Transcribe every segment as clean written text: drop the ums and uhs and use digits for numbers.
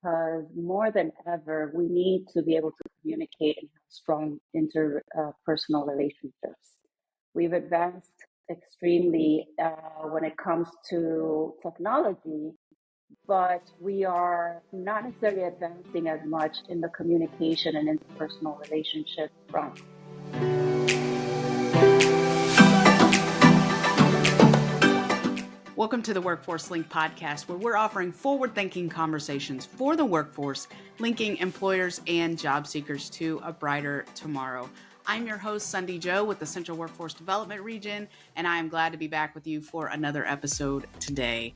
because more than ever, we need to be able to communicate and have strong interpersonal relationships. We've advanced extremely when it comes to technology, but we are not necessarily advancing as much in the communication and interpersonal relationship front. Welcome to the Workforce Link podcast, where we're offering forward-thinking conversations for the workforce, linking employers and job seekers to a brighter tomorrow. I'm your host, Sundie Joe, with the Central Workforce Development Region, and I am glad to be back with you for another episode today.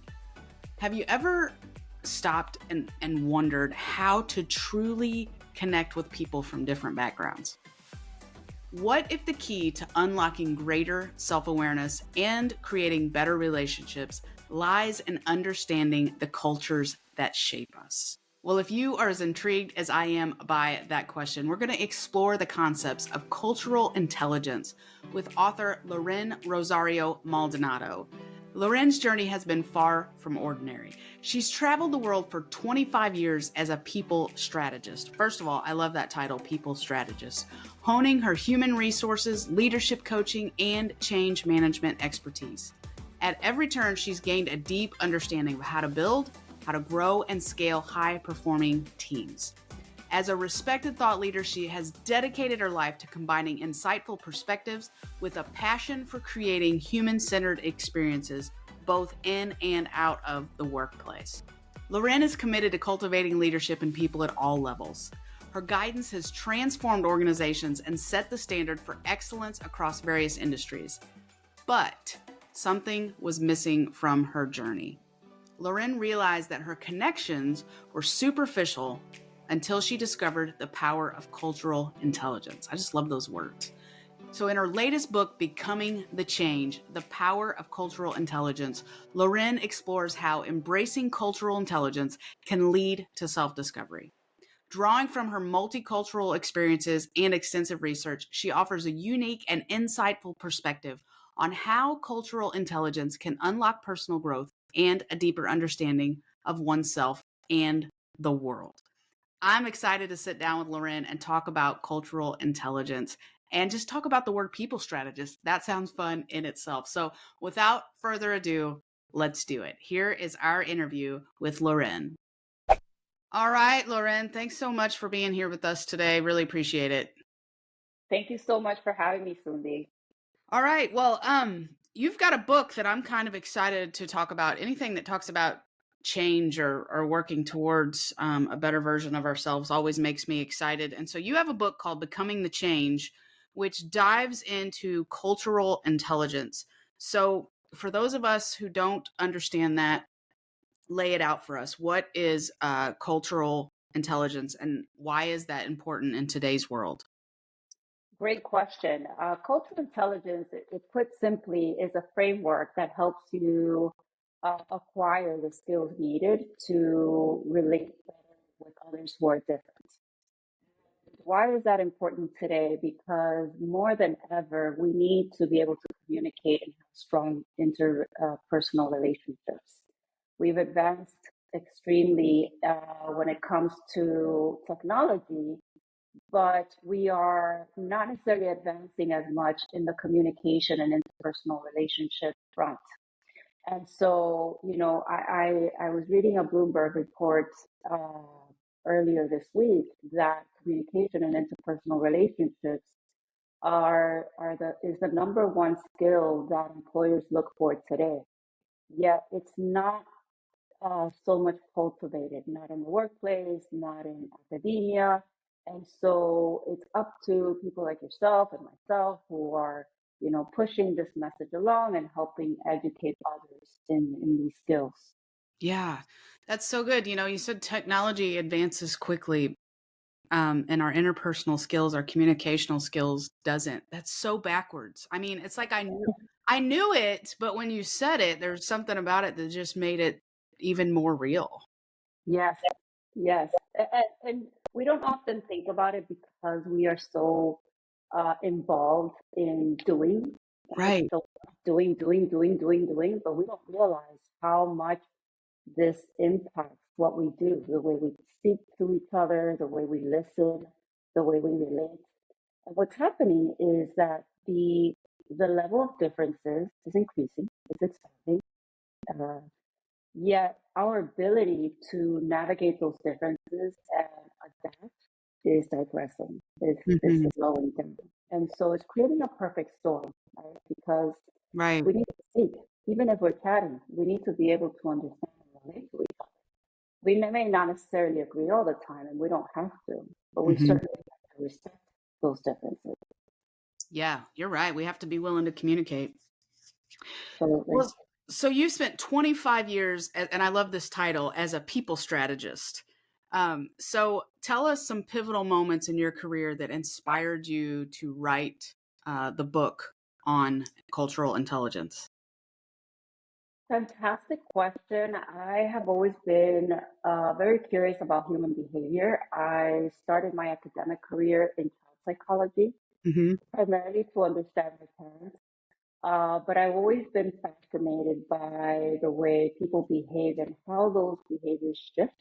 Have you ever stopped and wondered how to truly connect with people from different backgrounds? What if the key to unlocking greater self-awareness and creating better relationships lies in understanding the cultures that shape us? Well, if you are as intrigued as I am by that question, we're going to explore the concepts of cultural intelligence with author Loren Rosario-Maldonado. Loren's journey has been far from ordinary. She's traveled the world for 25 years as a people strategist. First of all, I love that title, people strategist, honing her human resources, leadership coaching, and change management expertise. At every turn, she's gained a deep understanding of how to build, how to grow, and scale high-performing teams. As a respected thought leader, she has dedicated her life to combining insightful perspectives with a passion for creating human-centered experiences, both in and out of the workplace. Loren is committed to cultivating leadership in people at all levels. Her guidance has transformed organizations and set the standard for excellence across various industries. But something was missing from her journey. Loren realized that her connections were superficial until she discovered the power of cultural intelligence. I just love those words. So in her latest book, Becoming the Change, The Power of Cultural Intelligence, Loren explores how embracing cultural intelligence can lead to self-discovery. Drawing from her multicultural experiences and extensive research, she offers a unique and insightful perspective on how cultural intelligence can unlock personal growth and a deeper understanding of oneself and the world. I'm excited to sit down with Loren and talk about cultural intelligence and just talk about the word people strategist. That sounds fun in itself. So without further ado, let's do it. Here is our interview with Loren. All right, Loren, thanks so much for being here with us today. Really appreciate it. Thank you so much for having me, Sundie. All right. Well, you've got a book that I'm kind of excited to talk about. Anything that talks about change or working towards a better version of ourselves always makes me excited. And so you have a book called Becoming the Change, which dives into cultural intelligence. So for those of us who don't understand that, lay it out for us. What is cultural intelligence and why is that important in today's world? Great question. Cultural intelligence, it put simply, is a framework that helps you acquire the skills needed to relate better with others who are different. Why is that important today? Because more than ever, we need to be able to communicate and have strong interpersonal relationships. We've advanced extremely when it comes to technology, but we are not necessarily advancing as much in the communication and interpersonal relationship front. And so, I was reading a Bloomberg report earlier this week that communication and interpersonal relationships is the number one skill that employers look for today. Yet it's not so much cultivated, not in the workplace, not in academia. And so it's up to people like yourself and myself who are, pushing this message along and helping educate others in these skills. Yeah, that's so good. You said technology advances quickly, and our interpersonal skills, our communicational skills doesn't. That's so backwards. I mean, it's like I knew it, but when you said it, there's something about it that just made it even more real. Yes, yes. And we don't often think about it because we are so involved in doing, right? Right. So doing, but we don't realize how much this impacts what we do, the way we speak to each other, the way we listen, the way we relate. And what's happening is that the level of differences is increasing, it's expanding. Uh, Yet our ability to navigate those differences and adapt is digressing, is Hmm. slowing down. And so it's creating a perfect storm, right? Because Right. we need to speak. Even if we're chatting, we need to be able to understand and relate to each other. We may not necessarily agree all the time, and we don't have to, but we Hmm. certainly have to respect those differences. Yeah, you're right. We have to be willing to communicate. Absolutely. Well, so you spent 25 years, and I love this title, as a people strategist. So tell us some pivotal moments in your career that inspired you to write the book on cultural intelligence. Fantastic question. I have always been very curious about human behavior. I started my academic career in child psychology, Hmm. primarily to understand my parents. But I've always been fascinated by the way people behave and how those behaviors shift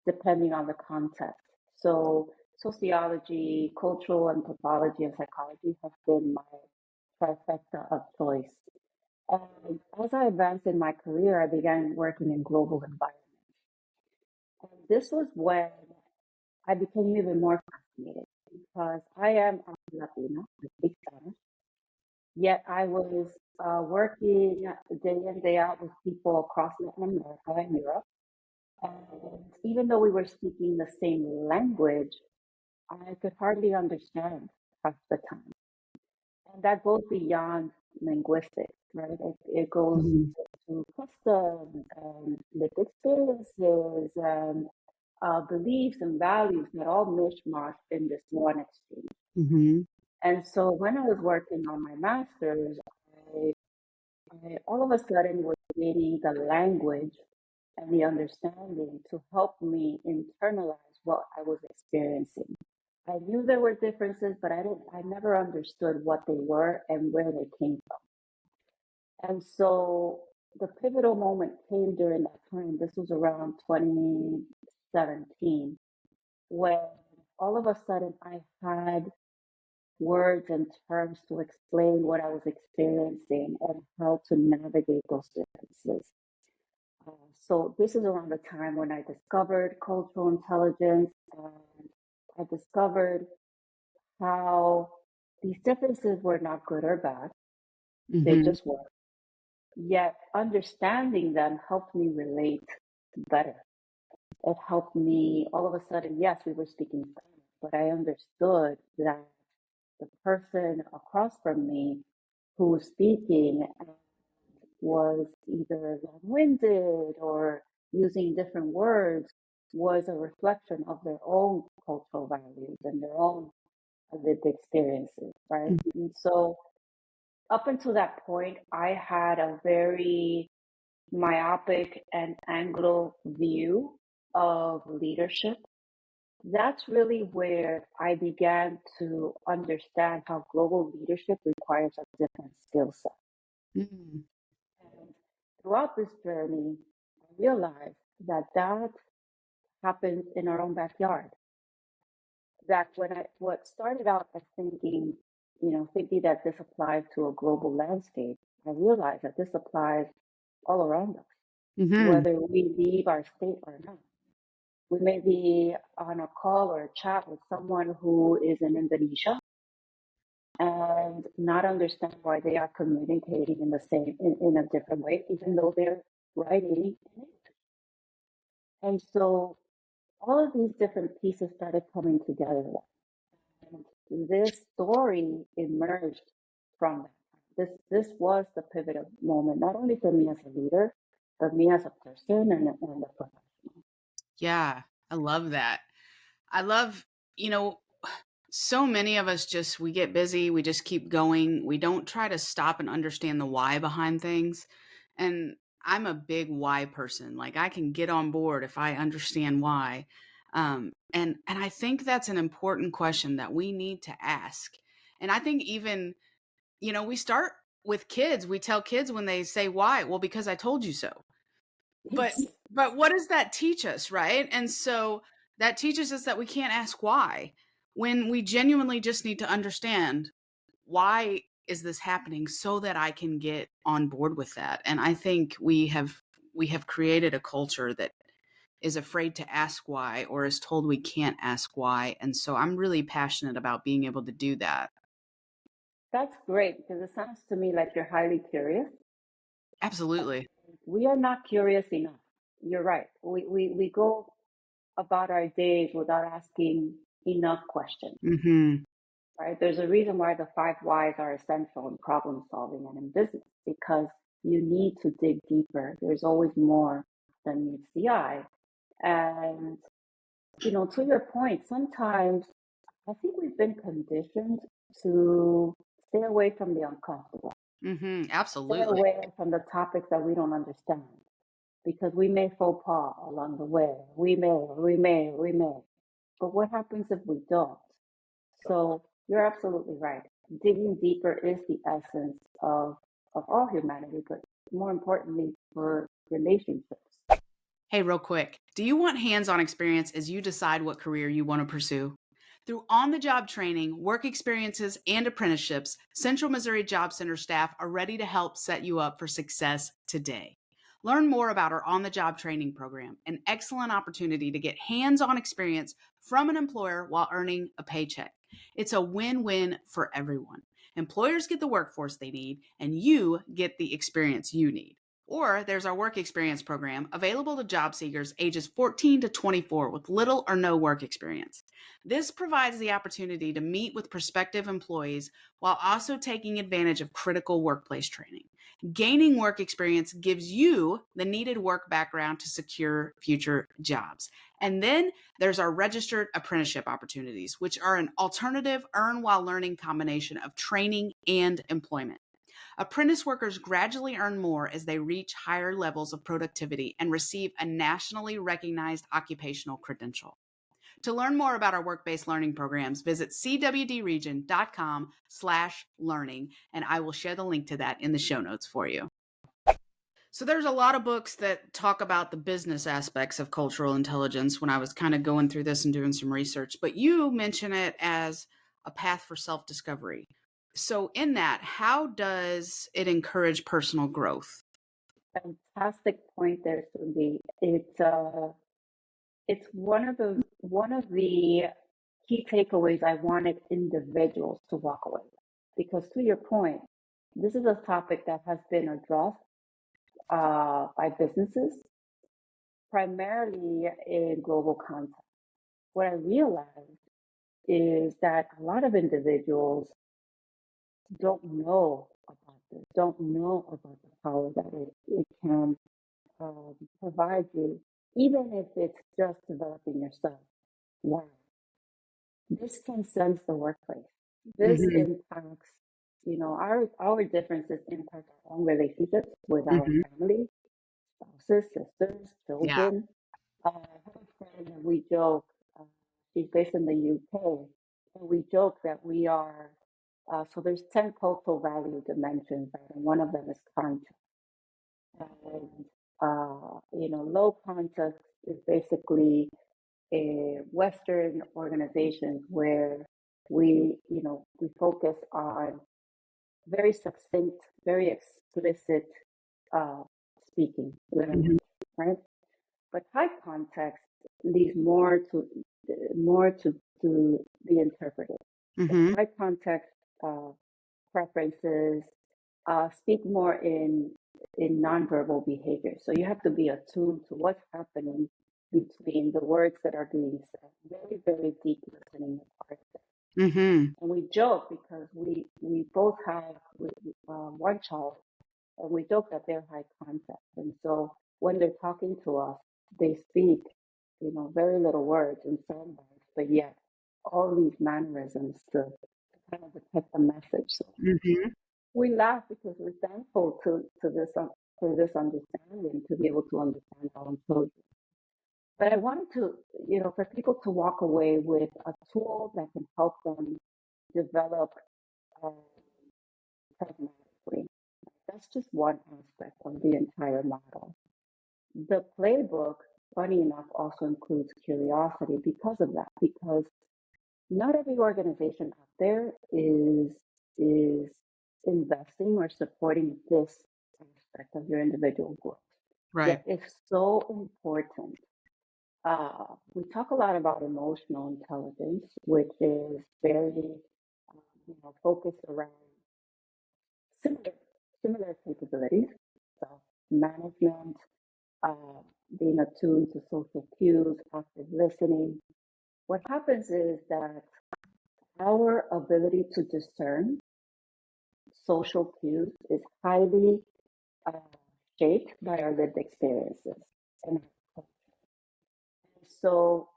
depending on the context. So, sociology, cultural anthropology, and psychology have been my trifecta of choice. And as I advanced in my career, I began working in global environments. And this was when I became even more fascinated because I am Latina, I speak Spanish, yet I was working day in, day out with people across Latin America and Europe. And even though we were speaking the same language, I could hardly understand half the time. And that goes beyond linguistics, right? It goes Hmm. to customs and lived experiences and beliefs and values that all mishmash in this one exchange. Hmm. And so when I was working on my master's, I, I all of a sudden was gaining the language and the understanding to help me internalize what I was experiencing. I knew there were differences, but I never understood what they were and where they came from. And so the pivotal moment came during that time. This was around 2017, when all of a sudden I had words and terms to explain what I was experiencing and how to navigate those differences. So this is around the time when I discovered cultural intelligence and I discovered how these differences were not good or bad. They Hmm. just were. Yet understanding them helped me relate better. It helped me all of a sudden, yes, we were speaking Spanish, but I understood that the person across from me who was speaking was either long-winded or using different words was a reflection of their own cultural values and their own lived experiences, right? And so up until that point, I had a very myopic and Anglo view of leadership. That's really where I began to understand how global leadership requires a different skill set. Hmm. And throughout this journey, I realized that that happens in our own backyard. That what started out as thinking, thinking that this applies to a global landscape, I realized that this applies all around us, Hmm. whether we leave our state or not. We may be on a call or a chat with someone who is in Indonesia and not understand why they are communicating in a different way, even though they're writing in English. And so all of these different pieces started coming together. And this story emerged from that. This was the pivotal moment, not only for me as a leader, but me as a person and a professional. Yeah, I love that. I love, you know, so many of us just we get busy, we just keep going. We don't try to stop and understand the why behind things. And I'm a big why person. Like I can get on board if I understand why. And I think that's an important question that we need to ask. And I think even, we start with kids. We tell kids when they say why, well, because I told you so. But but what does that teach us, right? And so that teaches us that we can't ask why when we genuinely just need to understand why is this happening so that I can get on board with that. And I think we have created a culture that is afraid to ask why or is told we can't ask why. And so I'm really passionate about being able to do that. That's great because it sounds to me like you're highly curious. Absolutely. We are not curious enough. You're right. We go about our days without asking enough questions, Mhm. right? There's a reason why the five whys are essential in problem solving and in business because you need to dig deeper. There's always more than meets the eye. And, to your point, sometimes I think we've been conditioned to stay away from the uncomfortable, Mhm. stay Absolutely. away from the topics that we don't understand because we may faux pas along the way. We may. But what happens if we don't? So you're absolutely right. Digging deeper is the essence of all humanity, but more importantly for relationships. Hey, real quick, do you want hands on experience as you decide what career you want to pursue? Through on the job training, work experiences, and apprenticeships, Central Missouri Job Center staff are ready to help set you up for success today. Learn more about our on the job training program, an excellent opportunity to get hands on experience from an employer while earning a paycheck. It's a win win for everyone. Employers get the workforce they need, and you get the experience you need. Or there's our work experience program available to job seekers ages 14 to 24 with little or no work experience. This provides the opportunity to meet with prospective employees while also taking advantage of critical workplace training. Gaining work experience gives you the needed work background to secure future jobs. And then there's our registered apprenticeship opportunities, which are an alternative earn while learning combination of training and employment. Apprentice workers gradually earn more as they reach higher levels of productivity and receive a nationally recognized occupational credential. To learn more about our work-based learning programs, visit cwdregion.com/learning, and I will share the link to that in the show notes for you. So there's a lot of books that talk about the business aspects of cultural intelligence when I was kind of going through this and doing some research, but you mention it as a path for self-discovery. So in that, how does it encourage personal growth? Fantastic point there, Cindy. It's one of the key takeaways I wanted individuals to walk away with. Because to your point, this is a topic that has been addressed by businesses, primarily in global context. What I realized is that a lot of individuals don't know about this, don't know about the power that it can provide you, even if it's just developing yourself. Wow. This transcends the workplace. This Mm-hmm. impacts, our differences impact our own relationships with our Mm-hmm. family, spouses, sisters, Yeah. children. I have a friend that we joke, uh, she's based in the UK, and we joke that we are, so there's 10 cultural value dimensions, right? And one of them is context. And, low context is basically a Western organizations where we focus on very succinct, very explicit uh, speaking Mm-hmm. language, right? But high context leaves more to be interpreted. So Mm-hmm. high context uh, preferences speak more in nonverbal behavior. So you have to be attuned to what's happening between the words that are being said. Very, very deep listening is part of it. Mm-hmm. And we joke because we both have one child, and we joke that they're high concept. And so when they're talking to us, they speak, very little words and sound bites, but yet all these mannerisms to kind of depict the message. So Mm-hmm. we laugh because we're thankful to this for this understanding to be able to understand our own children. But I wanted to, for people to walk away with a tool that can help them develop uh, pragmatically. That's just one aspect of the entire model. The playbook, funny enough, also includes curiosity because of that, because not every organization out there is investing or supporting this aspect of your individual growth. Right. Yet it's so important. We talk a lot about emotional intelligence, which is very, focused around similar similar capabilities, self-management, uh, being attuned to social cues, active listening. What happens is that our ability to discern social cues is highly uh, shaped by our lived experiences. And so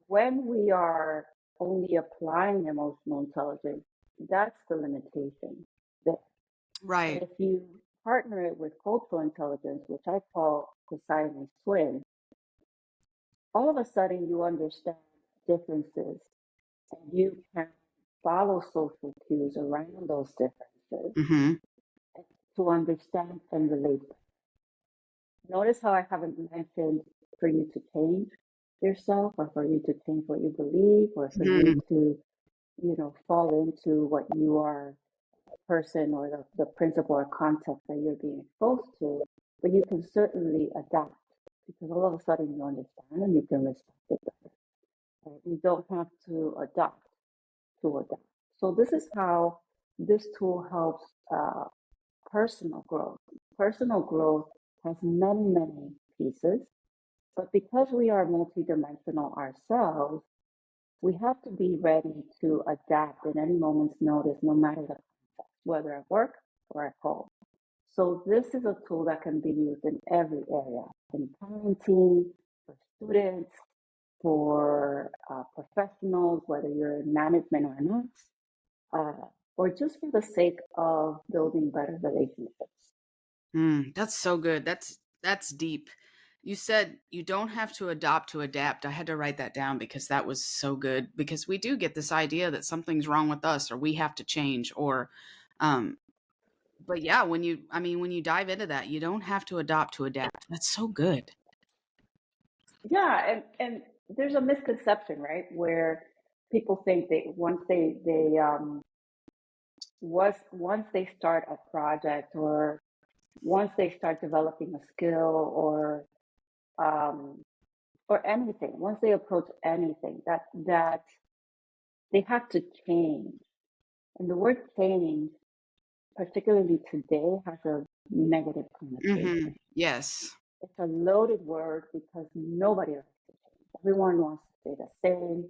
when we are only applying emotional intelligence, that's the limitation there. But Right. if you partner it with cultural intelligence, which I call the Siamese twin, all of a sudden you understand differences and you can follow social cues around those differences Mm-hmm. to understand and relate. Notice how I haven't mentioned for you to change yourself or for you to change what you believe or for you Mm-hmm. to, fall into what you are person or the principle or concept that you're being exposed to, but you can certainly adapt because all of a sudden you understand and you can respect it better. Right? You don't have to adopt to adapt. So this is how this tool helps personal growth. Personal growth has many, many pieces, but because we are multidimensional ourselves, we have to be ready to adapt in any moment's notice, no matter the context, whether at work or at home. So this is a tool that can be used in every area, in parenting, for students, for professionals, whether you're in management or not, or just for the sake of building better relationships. That's so good. That's deep. You said you don't have to adopt to adapt. I had to write that down because that was so good. Because we do get this idea that something's wrong with us or we have to change or um but yeah, when you dive into that, you don't have to adopt to adapt. That's so good. Yeah, and there's a misconception, right, where people think that once they start a project or once they start developing a skill um, or anything, once they approach anything, that they have to change. And the word change, particularly today, has a negative Mm-hmm. connotation. Yes. It's a loaded word because nobody likes to change. Everyone wants to stay the same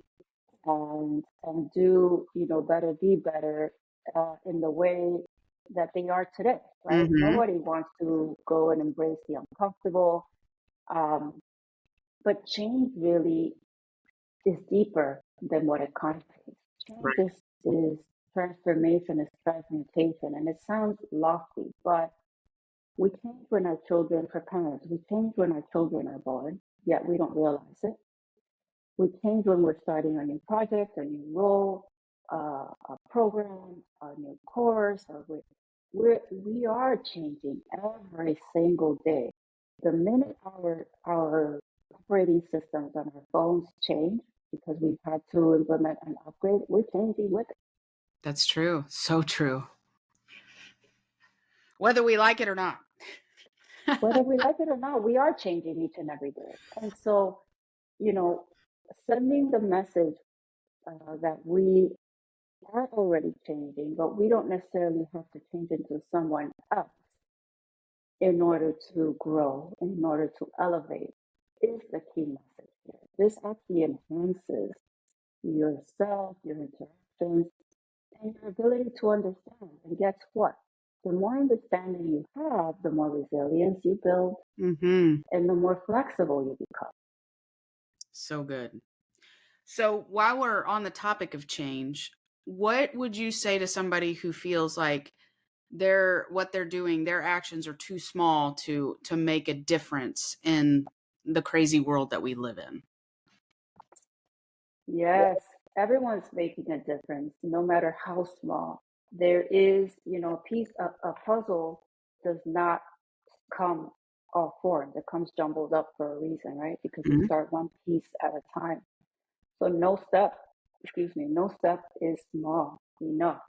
and do better, be better in the way that they are today, right? Mm-hmm. Nobody wants to go and embrace the uncomfortable. Um, but change really is deeper than what it contemplates. Change Right. is transformation, is transmutation, and it sounds lofty, but we change when our children, for parents, we change when our children are born, yet we don't realize it. We change when we're starting a new project, a new role, a program, a new course, or we are changing every single day. The minute our operating systems on our phones change because we've had to implement an upgrade, we're changing with it. That's true. So true. Whether we like it or not. Whether we like it or not, we are changing each and every day. And so, you know, sending the message that we are already changing, but we don't necessarily have to change into someone else in order to grow, in order to elevate, is the key message here. This actually enhances yourself, your interactions, and your ability to understand. And guess what? The more understanding you have, the more resilience you build, Mm-hmm. and the more flexible you become. So good. So while we're on the topic of change, what would you say to somebody who feels like what they're doing, their actions are too small to make a difference in the crazy world that we live in? Yes, everyone's making a difference, no matter how small. There is, a piece of a puzzle does not come. formed. It comes jumbled up for a reason, right? Because you Mhm. start one piece at a time. So no step is small enough.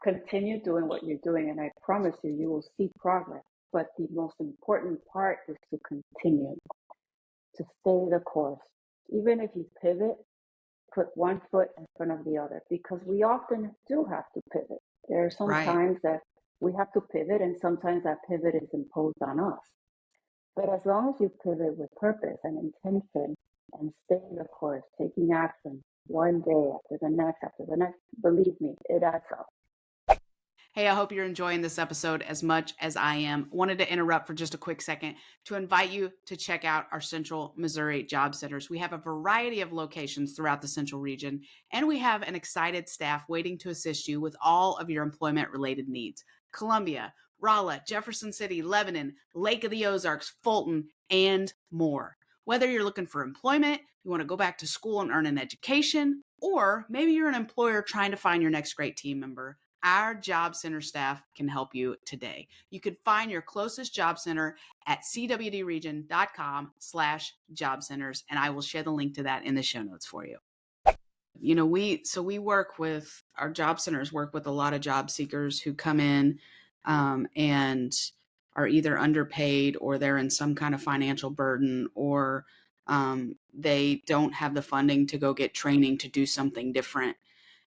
Continue doing what you're doing, and I promise you, you will see progress. But the most important part is to continue, to stay the course. Even if you pivot, put one foot in front of the other, because we often do have to pivot. There are some Right. times that we have to pivot, and sometimes that pivot is imposed on us. But as long as you pivot with purpose and intention and stay the course, taking action one day after the next, believe me, it adds up. Hey, I hope you're enjoying this episode as much as I am. Wanted to interrupt for just a quick second to invite you to check out our Central Missouri Job Centers. We have a variety of locations throughout the Central region, and we have an excited staff waiting to assist you with all of your employment-related needs. Columbia, Rolla, Jefferson City, Lebanon, Lake of the Ozarks, Fulton, and more. Whether you're looking for employment, you want to go back to school and earn an education, or maybe you're an employer trying to find your next great team member, our Job Center staff can help you today. You can find your closest job center at cwdregion.com/job centers, and I will share the link to that in the show notes for you. We work with our job centers, work with a lot of job seekers who come in and are either underpaid, or they're in some kind of financial burden, or they don't have the funding to go get training to do something different.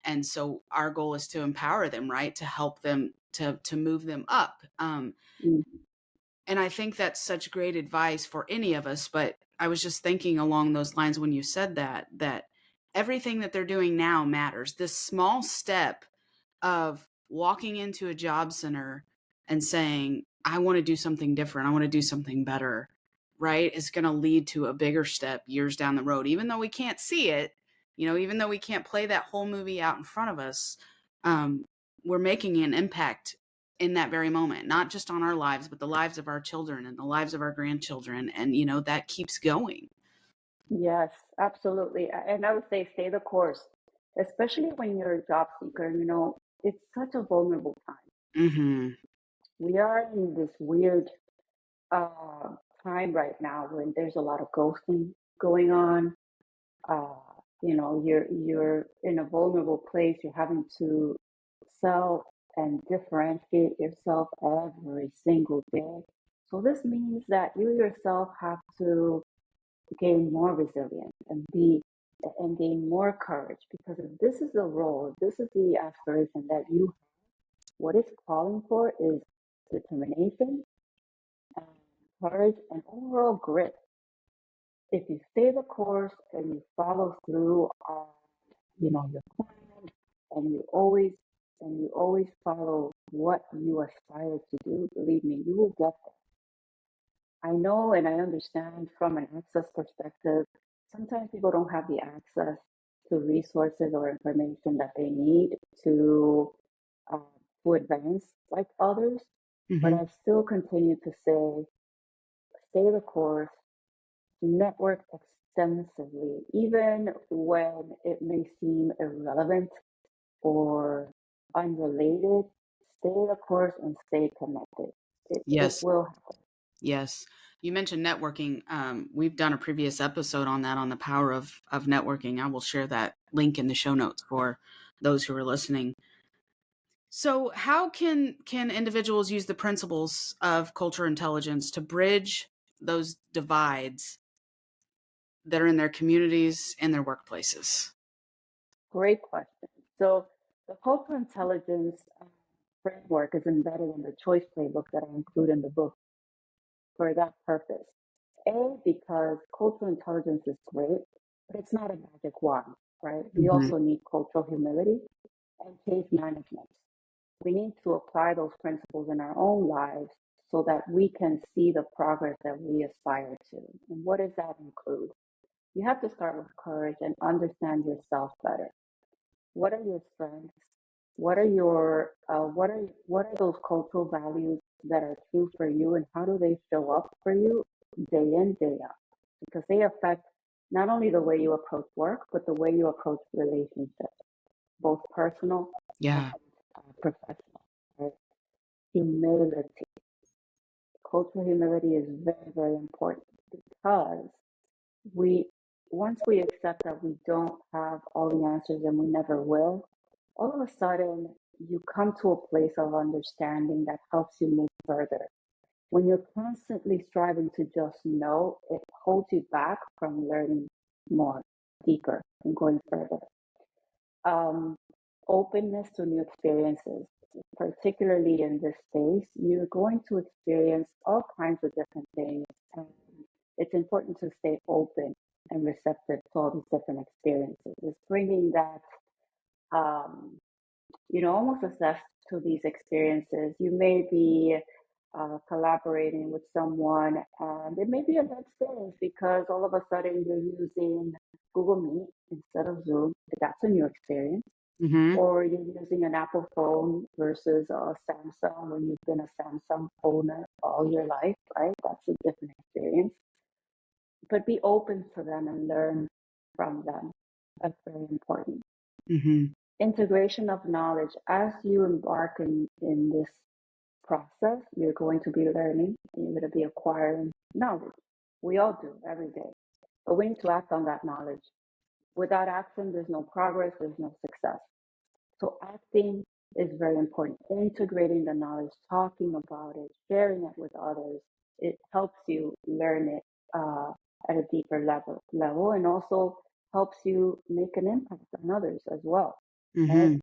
And so our goal is to empower them, right? To help them to move them up. Mm. And I think that's such great advice for any of us. But I was just thinking along those lines when you said that everything that they're doing now matters. This small step of walking into a job center and saying, I want to do something different, I want to do something better, right, is going to lead to a bigger step years down the road. Even though we can't see it, even though we can't play that whole movie out in front of us, um, we're making an impact in that very moment, not just on our lives, but the lives of our children and the lives of our grandchildren. And, that keeps going. Yes, absolutely. And I would say stay the course, especially when you're a job seeker. It's such a vulnerable time. Mm-hmm. We are in this weird uh, time right now when there's a lot of ghosting going on. Uh, you're in a vulnerable place. You're having to sell and differentiate yourself every single day. So this means that you yourself have to gain more resilience and gain more courage, because if this is the role, if this is the aspiration that you have, what it's calling for is determination and courage and overall grit. If you stay the course and you follow through on your plan, and you always follow what you aspire to do, believe me, you will get there. I know and I understand from an access perspective, sometimes people don't have the access to resources or information that they need to um, to advance like others. But Mm-hmm. I still continue to say, stay the course, network extensively, even when it may seem irrelevant or unrelated. Stay the course and stay connected. It Yes. will happen. Yes. You mentioned networking. We've done a previous episode on that, on the power of networking. I will share that link in the show notes for those who are listening. So, how can individuals use the principles of cultural intelligence to bridge those divides that are in their communities and their workplaces? Great question. So the cultural intelligence framework is embedded in the choice playbook that I include in the book for that purpose. A, because cultural intelligence is great, but it's not a magic wand, right? We Hmm. also need cultural humility and case management. We need to apply those principles in our own lives so that we can see the progress that we aspire to. And what does that include? You have to start with courage and understand yourself better. What are your strengths? What are those cultural values that are true for you, and how do they show up for you day in, day out? Because they affect not only the way you approach work, but the way you approach relationships, both personal and Yeah. professional. Right? Humility. cultural humility is very, very important because we once we accept that we don't have all the answers and we never will, all of a sudden you come to a place of understanding that helps you move further. When you're constantly striving to just know, it holds you back from learning more, deeper, and going further. Um, Openness to new experiences, particularly in this space, you're going to experience all kinds of different things. And it's important to stay open and receptive to all these different experiences. It's bringing that um, almost assess to these experiences. You may be collaborating with someone, and it may be a bad experience because all of a sudden you're using Google Meet instead of Zoom. That's a new experience. Mm-hmm. Or you're using an Apple phone versus a Samsung when you've been a Samsung owner all your life, right? That's a different experience. But be open to them and learn from them. That's very important. Mm-hmm. Integration of knowledge. As you embark in this process, you're going to be learning and you're going to be acquiring knowledge. We all do every day. But we need to act on that knowledge. Without action, there's no progress, there's no success. So acting is very important. Integrating the knowledge, talking about it, sharing it with others, it helps you learn it at a deeper level, and also helps you make an impact on others as well. Right? Mm-hmm.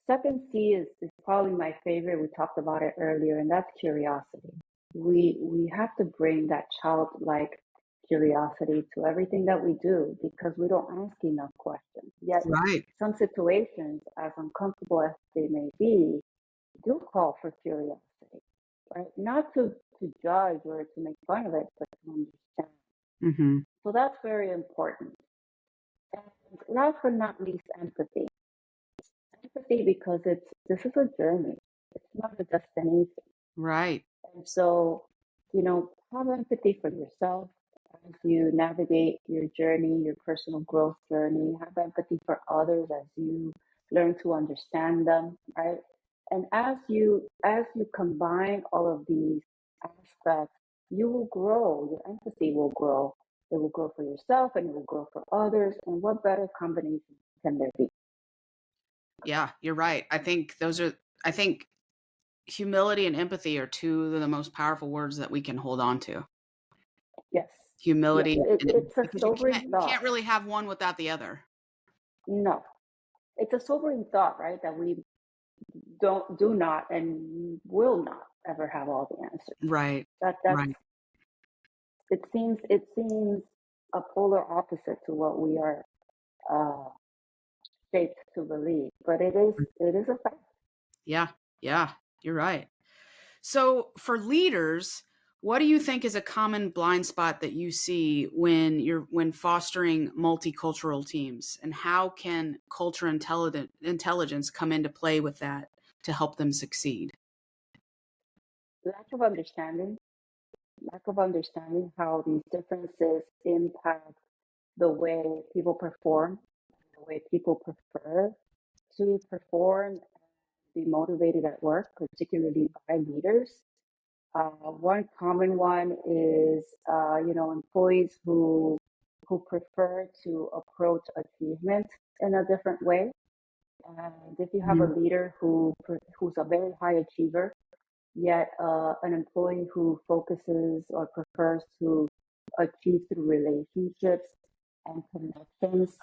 Second C is probably my favorite. We talked about it earlier, and that's curiosity. We have to bring that childlike curiosity to everything that we do because we don't ask enough questions. Yet Right. some situations, as uncomfortable as they may be, do call for curiosity, right? Not to judge or to make fun of it, but to understand. Mm-hmm. So that's very important. And last but not least, empathy. Empathy because this is a journey. It's not a destination. Right. And so, have empathy for yourself as you navigate your journey, your personal growth journey. Have empathy for others as you learn to understand them, right? And as you combine all of these aspects, you will grow. Your empathy will grow. It will grow for yourself and it will grow for others. And what better combination can there be? Yeah, you're right. I think humility and empathy are two of the most powerful words that we can hold on to. Yes. Yes. Humility It's a because sobering you thought. can't really have one without the other. No, it's a sobering thought, right? That we do not and will not ever have all the answers. Right. That's Right. it seems a polar opposite to what we are uh, shaped to believe, but it is a fact. Yeah. Yeah. You're right. So, for leaders, what do you think is a common blind spot that you see when fostering multicultural teams, and how can culture intelligence come into play with that to help them succeed? Lack of understanding, lack of understanding how these differences impact the way people perform, the way people prefer to perform, be motivated at work, particularly by leaders. One common one is, employees who prefer to approach achievement in a different way. And if you have a Mhm. leader who's a very high achiever, yet an employee who focuses or prefers to achieve through relationships and connections,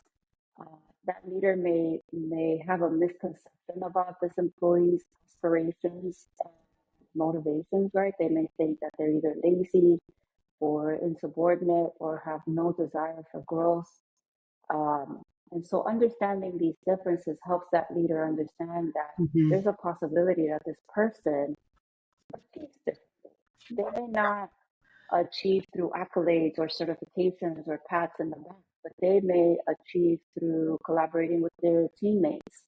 that leader may have a misconception about this employee's aspirations and motivations, right? They may think that they're either lazy or insubordinate or have no desire for growth. Um, and so understanding these differences helps that leader understand that Mhm. there's a possibility that this person achieves differently. They may not achieve through accolades or certifications or pats in the back, but they may achieve through collaborating with their teammates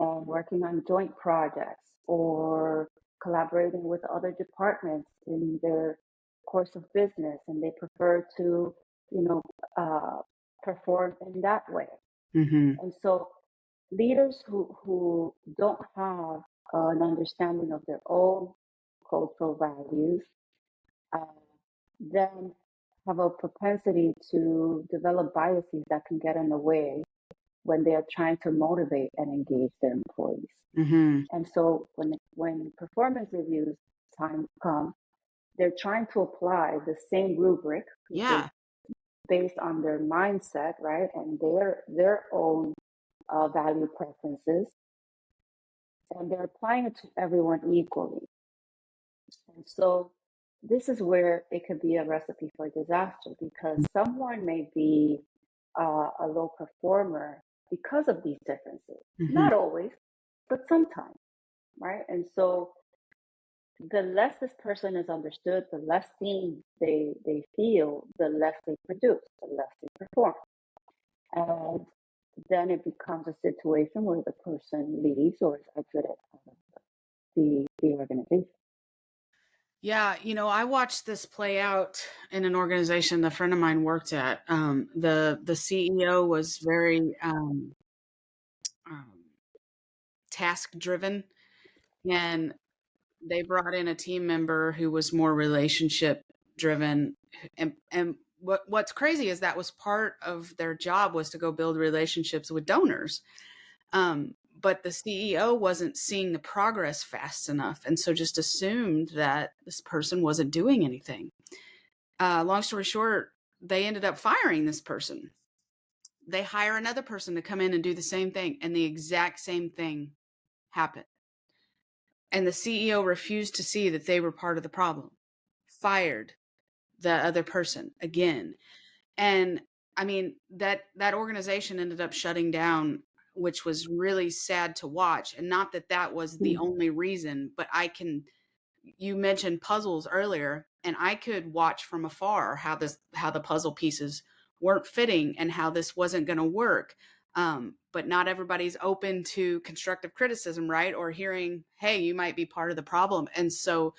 and working on joint projects or collaborating with other departments in their course of business, and they prefer to, you know, uh, perform in that way. Mhm. And so, leaders who don't have an understanding of their own cultural values, then have a propensity to develop biases that can get in the way when they are trying to motivate and engage their employees. Mm-hmm. And so when performance reviews time comes, they're trying to apply the same rubric Yeah. based on their mindset, right, and their own value preferences, and they're applying it to everyone equally. And so this is where it could be a recipe for disaster because someone may be a low performer because of these differences. Mm-hmm. Not always, but sometimes, right? And so the less this person is understood, the less seen they feel, the less they produce, the less they perform. And then it becomes a situation where the person leaves or is exited out of the organization. Yeah, I watched this play out in an organization a friend of mine worked at. The CEO was very task driven, and they brought in a team member who was more relationship driven. And what's crazy is that was part of their job, was to go build relationships with donors. But the CEO wasn't seeing the progress fast enough, and so just assumed that this person wasn't doing anything. Long story short, they ended up firing this person. They hire another person to come in and do the same thing, and the exact same thing happened. And the CEO refused to see that they were part of the problem, fired the other person again. And I mean, that organization ended up shutting down, which was really sad to watch. And not that that was the only reason, but you mentioned puzzles earlier, and I could watch from afar how the puzzle pieces weren't fitting and how this wasn't going to work. But not everybody's open to constructive criticism, right? Or hearing, hey, you might be part of the problem. And so,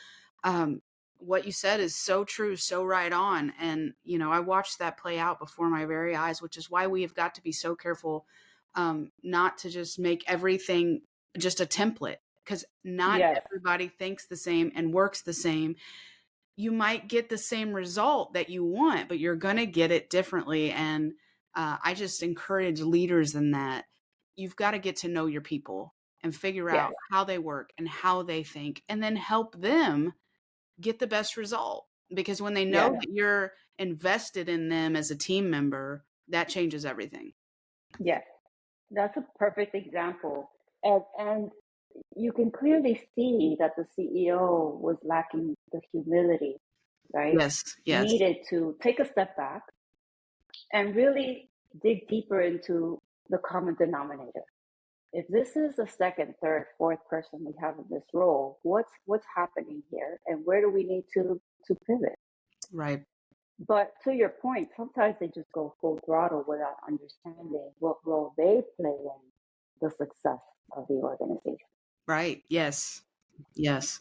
what you said is so true, so right on. And, I watched that play out before my very eyes, which is why we have got to be so careful, not to just make everything just a template, because not Yes. everybody thinks the same and works the same. You might get the same result that you want, but you're going to get it differently. And I just encourage leaders in that. You've got to get to know your people and figure Yes. out how they work and how they think, and then help them get the best result. Because when they know Yes. that you're invested in them as a team member, that changes everything. Yes. That's a perfect example. And you can clearly see that the CEO was lacking the humility, right? Yes. Yes. Needed to take a step back and really dig deeper into the common denominator. If this is the second, third, fourth person we have in this role, what's happening here, and where do we need to pivot? Right. But to your point, sometimes they just go full throttle without understanding what role they play in the success of the organization. Right. Yes. Yes.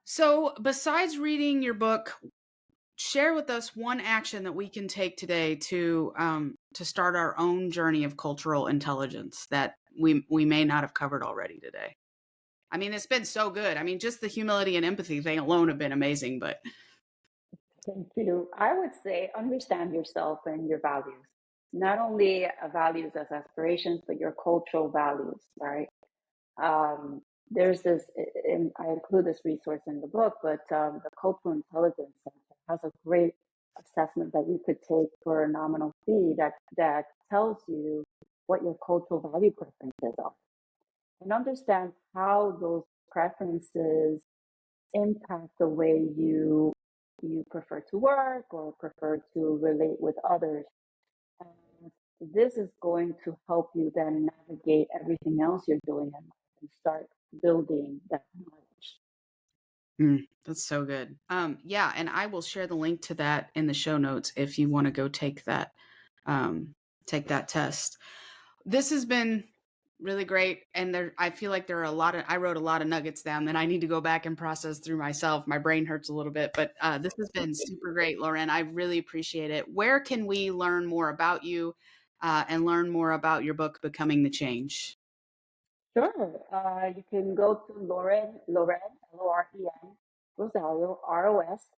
So, besides reading your book, share with us one action that we can take today to start our own journey of cultural intelligence that we may not have covered already today. I mean, it's been so good. I mean, just the humility and empathy thing alone have been amazing. But Thank you. I would say understand yourself and your values, not only values as aspirations, but your cultural values, right? There's this, and I include this resource in the book, but the Cultural Intelligence Center has a great assessment that you could take for a nominal fee that tells you what your cultural value preferences are and understand how those preferences impact the way you prefer to work or prefer to relate with others. And this is going to help you then navigate everything else you're doing in life and start building that knowledge. That's so good. Yeah, and I will share the link to that in the show notes if you want to go take that test. This has been really great, and I feel like there are I wrote a lot of nuggets down that I need to go back and process through myself. My brain hurts a little bit, but this has been super great, Loren. I really appreciate it. Where can we learn more about you and learn more about your book, Becoming the Change? Sure. You can go to Loren Loren Rosario,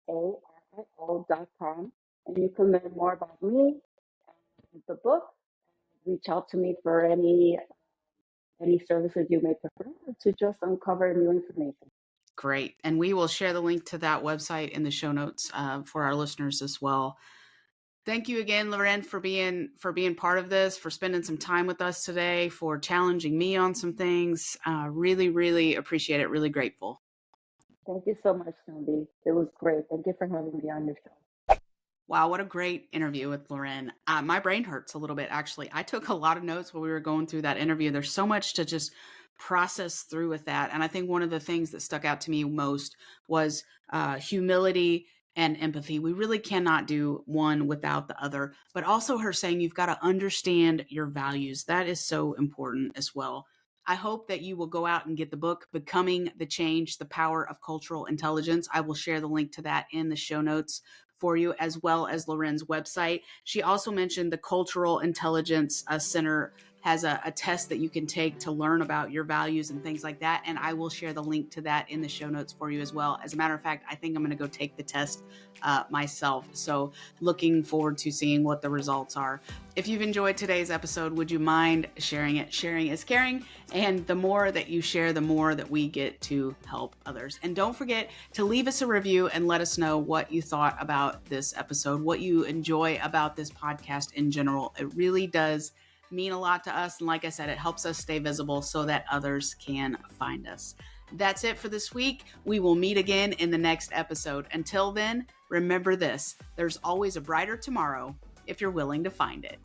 Rosario.com. And you can learn more about me and the book. Reach out to me for any services you may prefer to just uncover new information. Great. And we will share the link to that website in the show notes for our listeners as well. Thank you again, Loren, for being part of this, for spending some time with us today, for challenging me on some things. Really, really appreciate it. Really grateful. Thank you so much, Sandy. It was great. Thank you for having me on your show. Wow, what a great interview with Loren. My brain hurts a little bit, actually. I took a lot of notes while we were going through that interview. There's so much to just process through with that. And I think one of the things that stuck out to me most was humility and empathy. We really cannot do one without the other. But also her saying you've got to understand your values. That is so important as well. I hope that you will go out and get the book, Becoming the Change, The Power of Cultural Intelligence. I will share the link to that in the show notes for you, as well as Loren's website. She also mentioned the Cultural Intelligence Center has a test that you can take to learn about your values and things like that. And I will share the link to that in the show notes for you as well. As a matter of fact, I think I'm going to go take the test myself. So looking forward to seeing what the results are. If you've enjoyed today's episode, would you mind sharing it? Sharing is caring. And the more that you share, the more that we get to help others. And don't forget to leave us a review and let us know what you thought about this episode, what you enjoy about this podcast in general. It really does mean a lot to us. And like I said, it helps us stay visible so that others can find us. That's it for this week. We will meet again in the next episode. Until then, remember this: there's always a brighter tomorrow if you're willing to find it.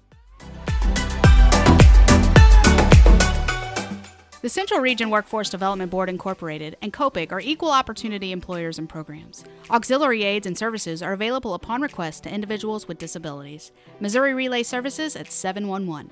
The Central Region Workforce Development Board Incorporated and COPIC are equal opportunity employers and programs. Auxiliary aids and services are available upon request to individuals with disabilities. Missouri Relay Services at 711.